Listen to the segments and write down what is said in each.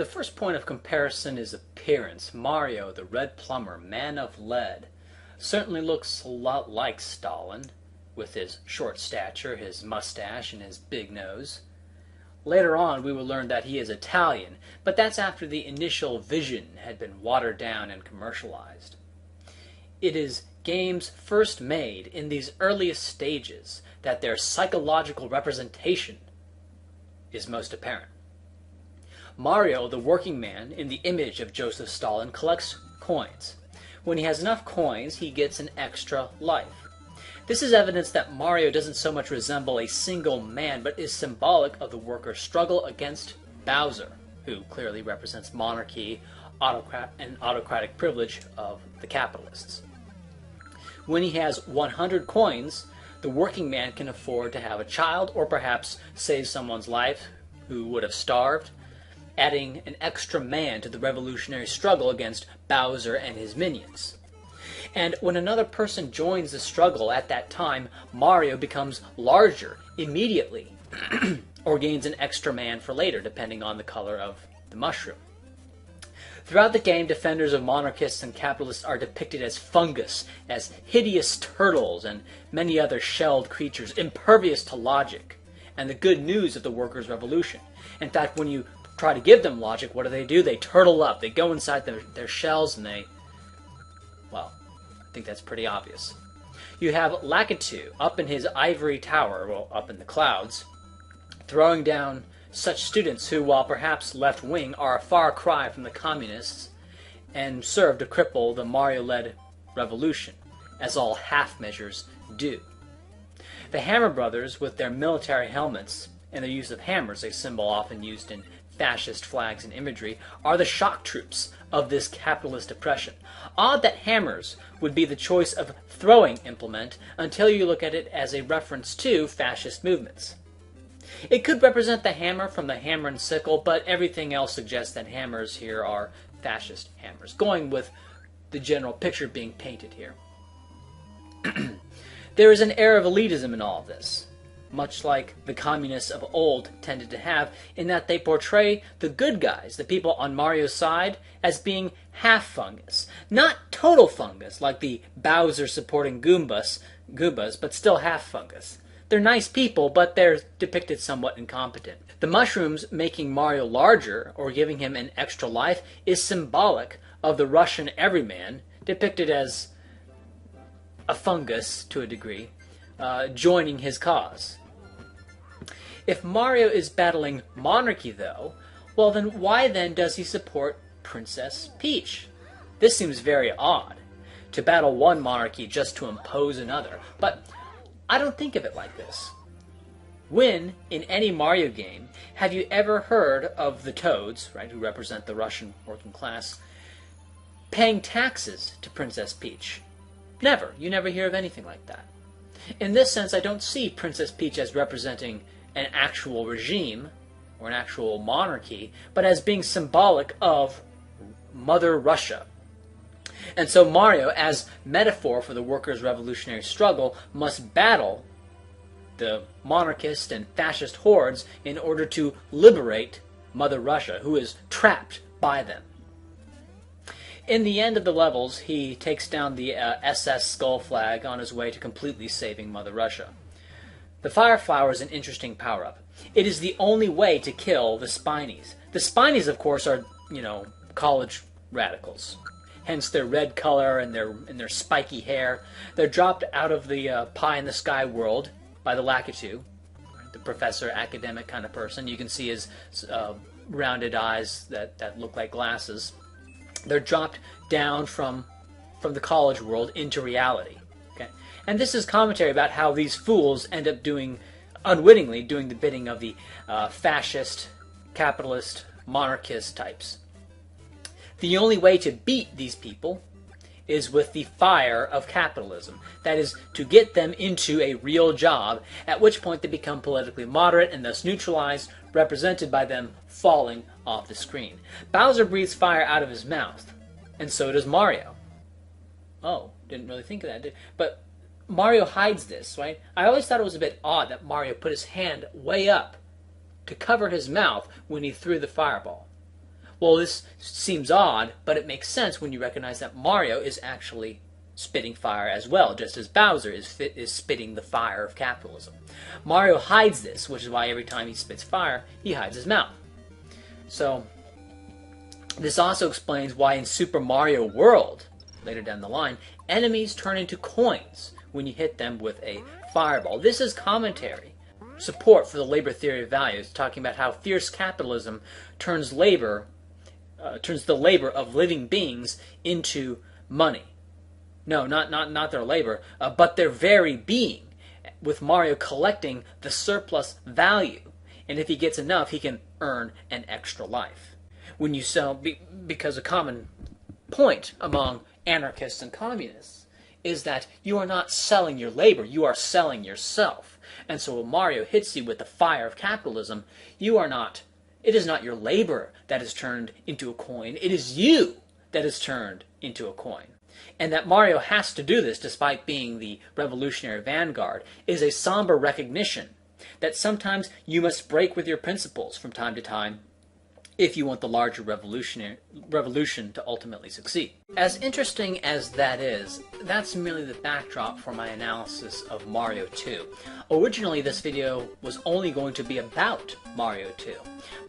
The first point of comparison is appearance. Mario, the red plumber, man of lead, certainly looks a lot like Stalin, with his short stature, his mustache, and his big nose. Later on, we will learn that he is Italian, but that's after the initial vision had been watered down and commercialized. It is games first made in these earliest stages that their psychological representation is most apparent. Mario, the working man in the image of Joseph Stalin, collects coins. When he has enough coins, he gets an extra life. This is evidence that Mario doesn't so much resemble a single man, but is symbolic of the workers' struggle against Bowser, who clearly represents monarchy and autocratic privilege of the capitalists. When he has 100 coins, the working man can afford to have a child or perhaps save someone's life who would have starved, adding an extra man to the revolutionary struggle against Bowser and his minions. And when another person joins the struggle at that time, Mario becomes larger immediately, or gains an extra man for later, depending on the color of the mushroom. Throughout the game, defenders of monarchists and capitalists are depicted as fungus, as hideous turtles, and many other shelled creatures, impervious to logic, and the good news of the workers' revolution. In fact, when you try to give them logic, what do? They turtle up. They go inside their shells and well, I think that's pretty obvious. You have Lakitu up in his ivory tower, well, up in the clouds, throwing down such students who, while perhaps left-wing, are a far cry from the communists and serve to cripple the Mario-led revolution, as all half measures do. The Hammer Brothers, with their military helmets and their use of hammers, a symbol often used in fascist flags and imagery, are the shock troops of this capitalist oppression. Odd that hammers would be the choice of throwing implement until you look at it as a reference to fascist movements. It could represent the hammer from the hammer and sickle, but everything else suggests that hammers here are fascist hammers, going with the general picture being painted here. There is an air of elitism in all of this, much like the communists of old tended to have, in that they portray the good guys, the people on Mario's side, as being half fungus. Not total fungus, like the Bowser-supporting Goombas, but still half fungus. They're nice people, but they're depicted somewhat incompetent. The mushrooms making Mario larger, or giving him an extra life, is symbolic of the Russian everyman, depicted as a fungus, to a degree, joining his cause. If Mario is battling monarchy, though, well then why then does he support Princess Peach? This seems very odd, to battle one monarchy just to impose another, but I don't think of it like this. When, in any Mario game, have you ever heard of the Toads, right, who represent the Russian working class, paying taxes to Princess Peach? Never. You never hear of anything like that. In this sense, I don't see Princess Peach as representing an actual regime or an actual monarchy, but as being symbolic of Mother Russia. And so Mario, as metaphor for the workers' revolutionary struggle, must battle the monarchist and fascist hordes in order to liberate Mother Russia, who is trapped by them. In the end of the levels, he takes down the SS Skull flag on his way to completely saving Mother Russia. The Fire Flower is an interesting power-up. It is the only way to kill the Spinies. The Spinies, of course, are, college radicals. Hence their red color and their spiky hair. They're dropped out of the pie-in-the-sky world by the Lakitu, the professor, academic kind of person. You can see his rounded eyes that look like glasses. They're dropped down from the college world into reality. Okay? And this is commentary about how these fools end up unwittingly doing the bidding of the fascist, capitalist, monarchist types. The only way to beat these people is with the fire of capitalism. That is, to get them into a real job, at which point they become politically moderate and thus neutralized, represented by them falling off the screen. Bowser breathes fire out of his mouth, and so does Mario. Oh, didn't really think of that. But Mario hides this, right? I always thought it was a bit odd that Mario put his hand way up to cover his mouth when he threw the fireball. Well, this seems odd, but it makes sense when you recognize that Mario is actually spitting fire as well, just as Bowser is spitting the fire of capitalism. Mario hides this, which is why every time he spits fire, he hides his mouth. So, this also explains why in Super Mario World, later down the line, enemies turn into coins when you hit them with a fireball. This is commentary, support for the labor theory of values, talking about how fierce capitalism turns the labor of living beings into money. No, not their labor, but their very being, with Mario collecting the surplus value. And if he gets enough, he can earn an extra life. When you sell, because a common point among anarchists and communists is that you are not selling your labor, you are selling yourself. And so when Mario hits you with the fire of capitalism, it is not your labor that is turned into a coin, it is you that is turned into a coin. And that Mario has to do this despite being the revolutionary vanguard is a somber recognition that sometimes you must break with your principles from time to time if you want the larger revolution to ultimately succeed. As interesting as that is, that's merely the backdrop for my analysis of Mario 2. Originally, this video was only going to be about Mario 2,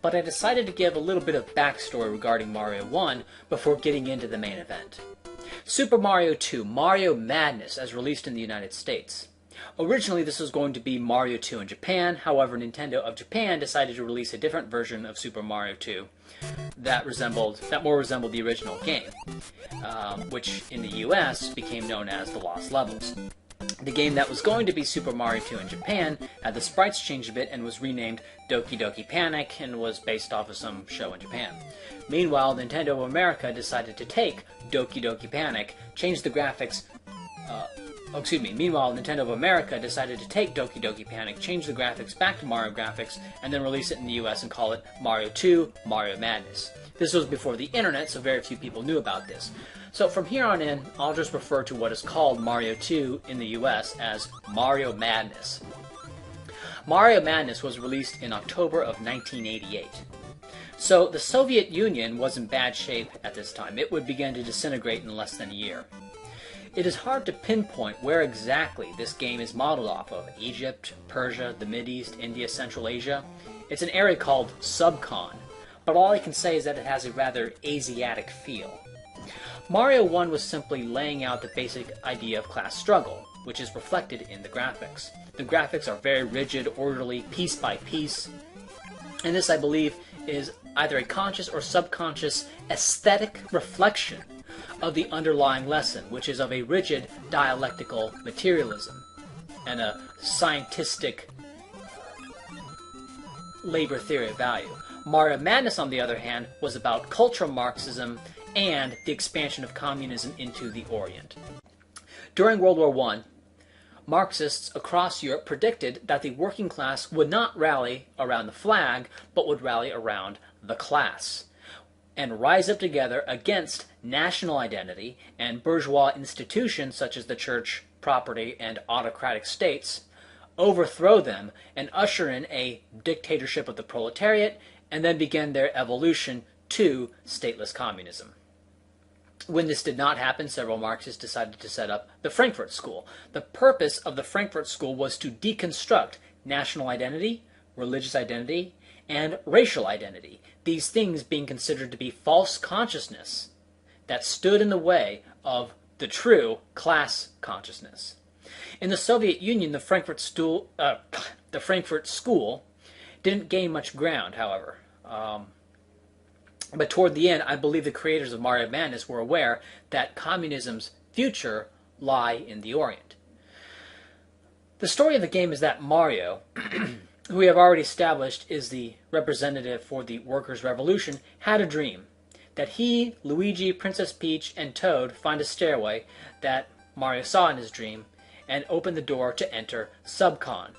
but I decided to give a little bit of backstory regarding Mario 1 before getting into the main event. Super Mario 2, Mario Madness, as released in the United States. Originally, this was going to be Mario 2 in Japan. However, Nintendo of Japan decided to release a different version of Super Mario 2 that more resembled the original game, which in the US became known as The Lost Levels. The game that was going to be Super Mario 2 in Japan had the sprites changed a bit and was renamed Doki Doki Panic and was based off of some show in Japan. Meanwhile, Nintendo of America decided to take Doki Doki Panic, change the graphics. Meanwhile, Nintendo of America decided to take Doki Doki Panic, change the graphics back to Mario graphics, and then release it in the US and call it Mario 2 Mario Madness. This was before the internet, so very few people knew about this. So from here on in, I'll just refer to what is called Mario 2 in the US as Mario Madness. Mario Madness was released in October of 1988. So the Soviet Union was in bad shape at this time. It would begin to disintegrate in less than a year. It is hard to pinpoint where exactly this game is modeled off of. Egypt, Persia, the Mideast, India, Central Asia. It's an area called Subcon, but all I can say is that it has a rather Asiatic feel. Mario 1 was simply laying out the basic idea of class struggle, which is reflected in the graphics. The graphics are very rigid, orderly, piece by piece, and this, I believe, is either a conscious or subconscious aesthetic reflection of the underlying lesson, which is of a rigid dialectical materialism and a scientistic labor theory of value. Mario Madness, on the other hand, was about cultural Marxism and the expansion of communism into the Orient. During World War I, Marxists across Europe predicted that the working class would not rally around the flag, but would rally around the class, and rise up together against national identity and bourgeois institutions such as the church, property, and autocratic states, overthrow them, and usher in a dictatorship of the proletariat, and then begin their evolution to stateless communism. When this did not happen, several Marxists decided to set up the Frankfurt School. The purpose of the Frankfurt School was to deconstruct national identity, religious identity, and racial identity, these things being considered to be false consciousness that stood in the way of the true class consciousness. In the Soviet Union, the Frankfurt School didn't gain much ground, however. But toward the end, I believe the creators of Mario Madness were aware that communism's future lie in the Orient. The story of the game is that Mario, who we have already established is the representative for the workers' revolution, had a dream that he, Luigi, Princess Peach, and Toad find a stairway that Mario saw in his dream and open the door to enter Subcon.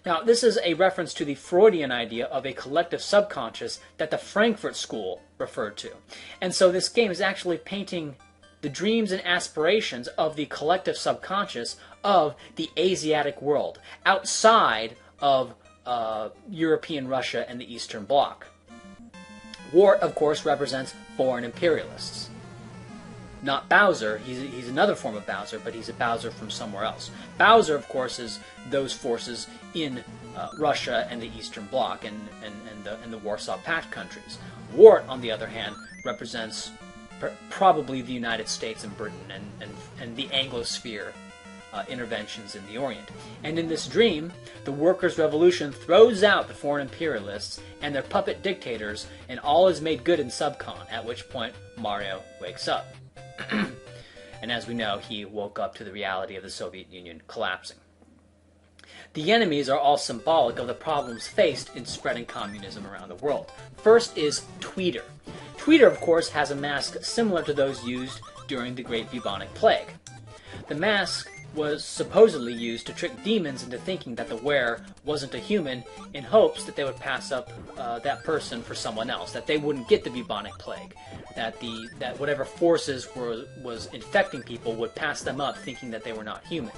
Now, this is a reference to the Freudian idea of a collective subconscious that the Frankfurt School referred to. And so this game is actually painting the dreams and aspirations of the collective subconscious of the Asiatic world, outside of European Russia and the Eastern Bloc. Wart, of course, represents foreign imperialists. Not Bowser, he's another form of Bowser, but he's a Bowser from somewhere else. Bowser, of course, is those forces in Russia and the Eastern Bloc and the Warsaw Pact countries. Wart, on the other hand, represents probably the United States and Britain and the Anglosphere interventions in the Orient. And in this dream, the workers' revolution throws out the foreign imperialists and their puppet dictators, and all is made good in Subcon, at which point Mario wakes up. And as we know, he woke up to the reality of the Soviet Union collapsing. The enemies are all symbolic of the problems faced in spreading communism around the world. First is Tweeter. Tweeter, of course, has a mask similar to those used during the Great Bubonic Plague. The mask was supposedly used to trick demons into thinking that the wearer wasn't a human, in hopes that they would pass up that person for someone else, that they wouldn't get the bubonic plague, that whatever forces was infecting people would pass them up thinking that they were not human.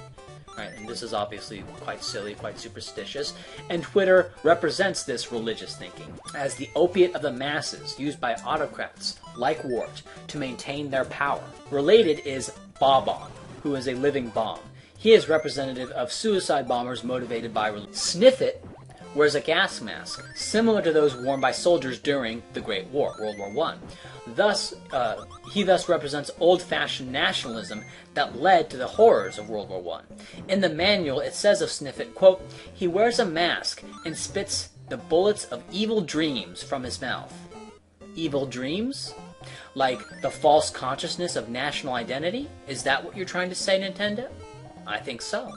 Right? And this is obviously quite silly, quite superstitious, and Twitter represents this religious thinking as the opiate of the masses used by autocrats like Wart to maintain their power. Related is Bob-omb, who is a living bomb. He is representative of suicide bombers motivated by religion. Sniffit wears a gas mask, similar to those worn by soldiers during the Great War, World War I. He thus represents old-fashioned nationalism that led to the horrors of World War I. In the manual, it says of Sniffit, quote, "He wears a mask and spits the bullets of evil dreams from his mouth." Evil dreams? Like the false consciousness of national identity? Is that what you're trying to say, Nintendo? I think so.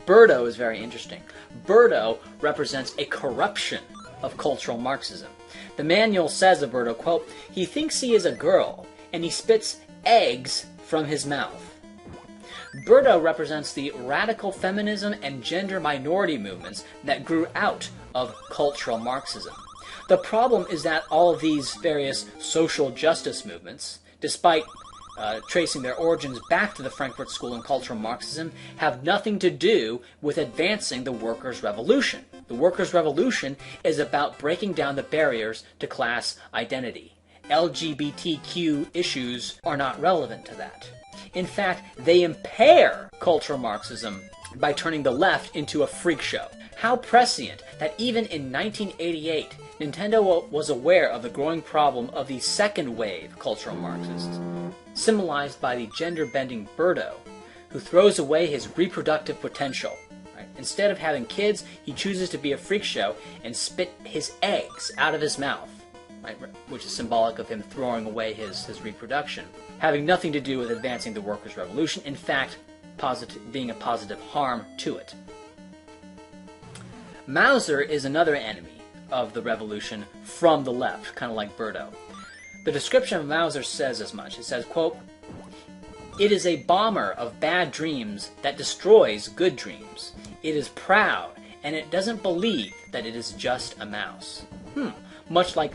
Birdo is very interesting. Birdo represents a corruption of cultural Marxism. The manual says of Birdo, quote, "He thinks he is a girl, and he spits eggs from his mouth." Birdo represents the radical feminism and gender minority movements that grew out of cultural Marxism. The problem is that all of these various social justice movements, despite tracing their origins back to the Frankfurt School and cultural Marxism, have nothing to do with advancing the workers' revolution. The workers' revolution is about breaking down the barriers to class identity. LGBTQ issues are not relevant to that. In fact, they impair cultural Marxism by turning the left into a freak show. How prescient that even in 1988, Nintendo was aware of the growing problem of the second wave cultural Marxists, symbolized by the gender-bending Birdo, who throws away his reproductive potential. Right? Instead of having kids, he chooses to be a freak show and spit his eggs out of his mouth, right? Which is symbolic of him throwing away his reproduction, having nothing to do with advancing the workers' revolution, in fact, being a positive harm to it. Mauser is another enemy of the revolution from the left, kind of like Birdo. The description of Mauser says as much. It says, quote, "It is a bomber of bad dreams that destroys good dreams. It is proud, and it doesn't believe that it is just a mouse." Much like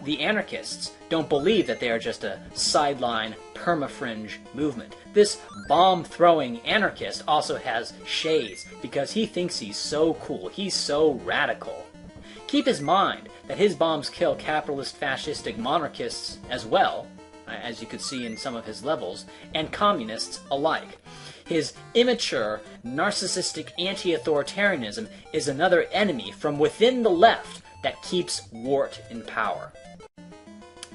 the anarchists don't believe that they are just a sideline perma-fringe movement. This bomb-throwing anarchist also has shades because he thinks he's so cool, he's so radical. Keep in mind that his bombs kill capitalist fascistic monarchists as well, as you could see in some of his levels, and communists alike. His immature, narcissistic anti-authoritarianism is another enemy from within the left that keeps Wart in power.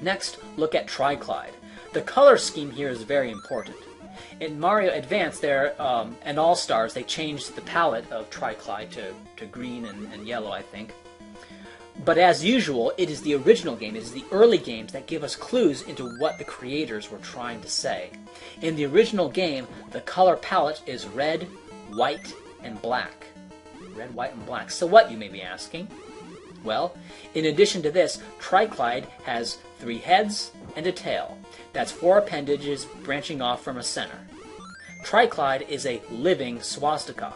Next, look at Triclyde. The color scheme here is very important. In Mario Advance, and All-Stars, they changed the palette of Triclyde to green and yellow, I think. But as usual, it is the original game, it is the early games that give us clues into what the creators were trying to say. In the original game, the color palette is red, white, and black. Red, white, and black. So what, you may be asking? Well, in addition to this, Triclyde has 3 heads and a tail. That's 4 appendages branching off from a center. Triclyde is a living swastika.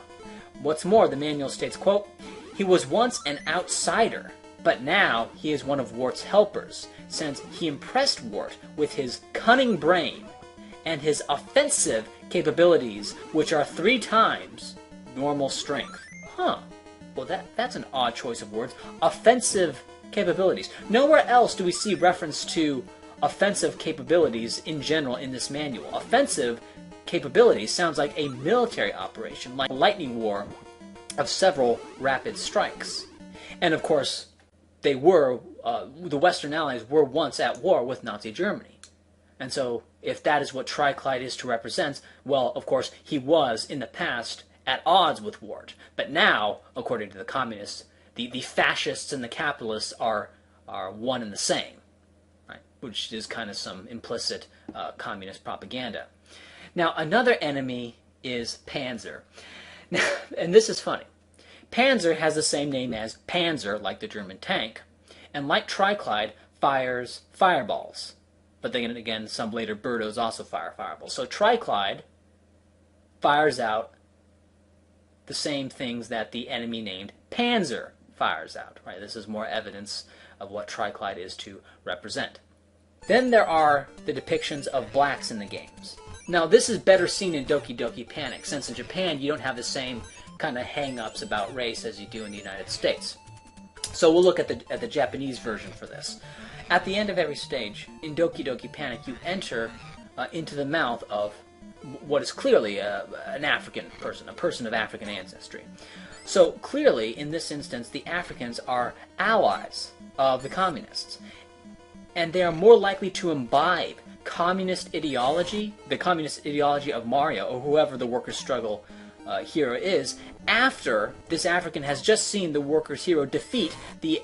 What's more, the manual states, quote, "He was once an outsider, but now he is one of Wart's helpers, since he impressed Wart with his cunning brain and his offensive capabilities, which are 3 times normal strength." Well, that's an odd choice of words. Offensive capabilities. Nowhere else do we see reference to offensive capabilities in general in this manual. Offensive capabilities sounds like a military operation, like a lightning war of several rapid strikes. And of course, the Western Allies were once at war with Nazi Germany. And so, if that is what Triclide is to represent, well, of course, he was, in the past, at odds with Wart. But now, according to the communists, the fascists and the capitalists are one and the same, right? Which is kind of some implicit communist propaganda. Now, another enemy is Panzer. Now, and this is funny. Panzer has the same name as Panzer, like the German tank, and like Triclide, fires fireballs. But then again, some later Birdos also fire fireballs. So Triclide fires out the same things that the enemy named Panzer fires out. Right? This is more evidence of what Triclide is to represent. Then there are the depictions of blacks in the games. Now, this is better seen in Doki Doki Panic, since in Japan you don't have the same kind of hang-ups about race as you do in the United States. So we'll look at the Japanese version for this. At the end of every stage, in Doki Doki Panic, you enter into the mouth of what is clearly an African person, a person of African ancestry. So clearly, in this instance, the Africans are allies of the communists. And they are more likely to imbibe communist ideology, the communist ideology of Mario, or whoever the workers' struggle hero is, after this African has just seen the workers' hero defeat the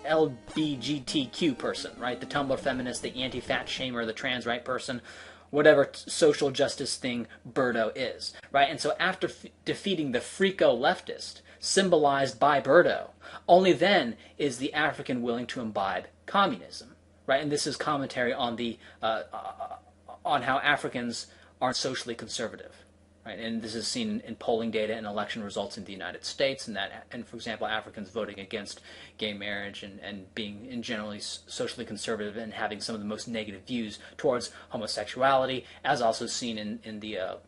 LBGTQ person, right? The Tumblr feminist, the anti-fat shamer, the trans right person, whatever social justice thing Birdo is, right? And so after defeating the Frico leftist, symbolized by Birdo, only then is the African willing to imbibe communism, right? And this is commentary on the on how Africans are socially conservative. Right, and this is seen in polling data and election results in the United States, and for example, Africans voting against gay marriage and being in generally socially conservative and having some of the most negative views towards homosexuality, as also seen in the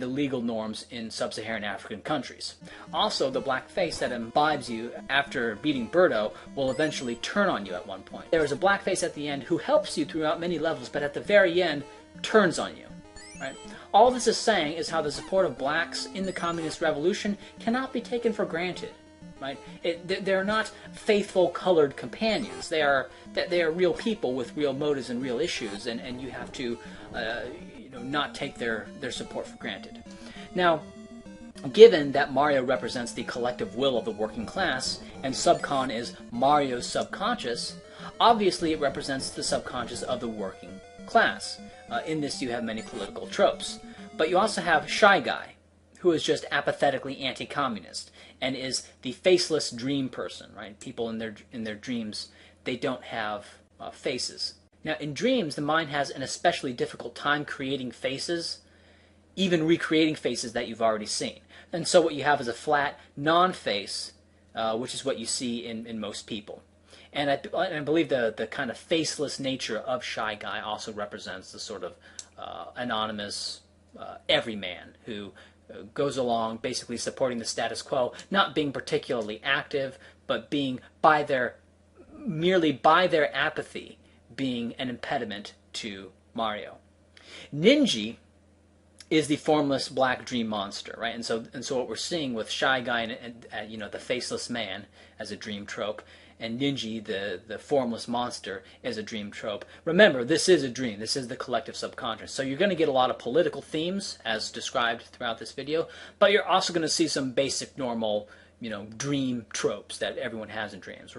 legal norms in sub-Saharan African countries. Also, the black face that imbibes you after beating Birdo will eventually turn on you at one point. There is a black face at the end who helps you throughout many levels, but at the very end turns on you. Right? All this is saying is how the support of blacks in the communist revolution cannot be taken for granted. Right? They're not faithful colored companions. They are real people with real motives and real issues, and you have to not take their support for granted. Now, given that Mario represents the collective will of the working class, and Subcon is Mario's subconscious, obviously it represents the subconscious of the working class. In this you have many political tropes. But you also have Shy Guy, who is just apathetically anti-communist, and is the faceless dream person, right? People in their dreams, they don't have faces. Now, in dreams, the mind has an especially difficult time creating faces, even recreating faces that you've already seen. And so what you have is a flat, non-face, which is what you see in most people. And I believe the kind of faceless nature of Shy Guy also represents the sort of anonymous everyman who goes along basically supporting the status quo, not being particularly active, but being merely by their apathy being an impediment to Mario. Ninji is the formless black dream monster, right? And so what we're seeing with Shy Guy and the faceless man as a dream trope, and Ninji, the formless monster, is a dream trope. Remember, this is a dream. This is the collective subconscious. So you're going to get a lot of political themes, as described throughout this video, but you're also going to see some basic, normal, dream tropes that everyone has in dreams.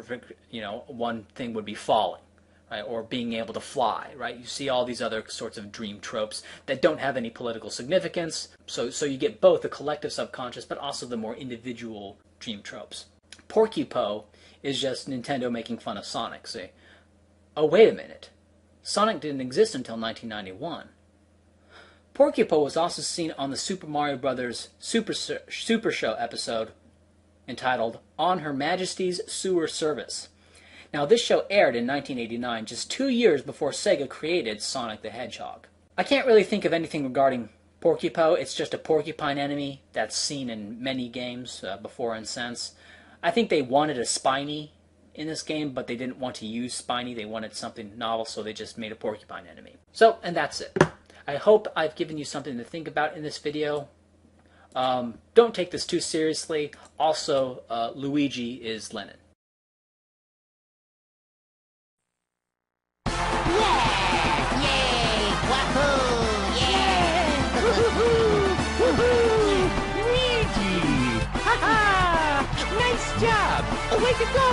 One thing would be falling, right, or being able to fly, right? You see all these other sorts of dream tropes that don't have any political significance. So you get both the collective subconscious, but also the more individual dream tropes. Porcupine is just Nintendo making fun of Sonic. Say, oh, wait a minute. Sonic didn't exist until 1991. Porcupine was also seen on the Super Mario Bros. Super Show episode entitled On Her Majesty's Sewer Service. Now, this show aired in 1989, just 2 years before Sega created Sonic the Hedgehog. I can't really think of anything regarding Porcupine. It's just a porcupine enemy that's seen in many games before and since. I think they wanted a Spiny in this game, but they didn't want to use Spiny. They wanted something novel, so they just made a porcupine enemy. So, and that's it. I hope I've given you something to think about in this video. Don't take this too seriously. Also, Luigi is Lenin. Nice job! Way to go!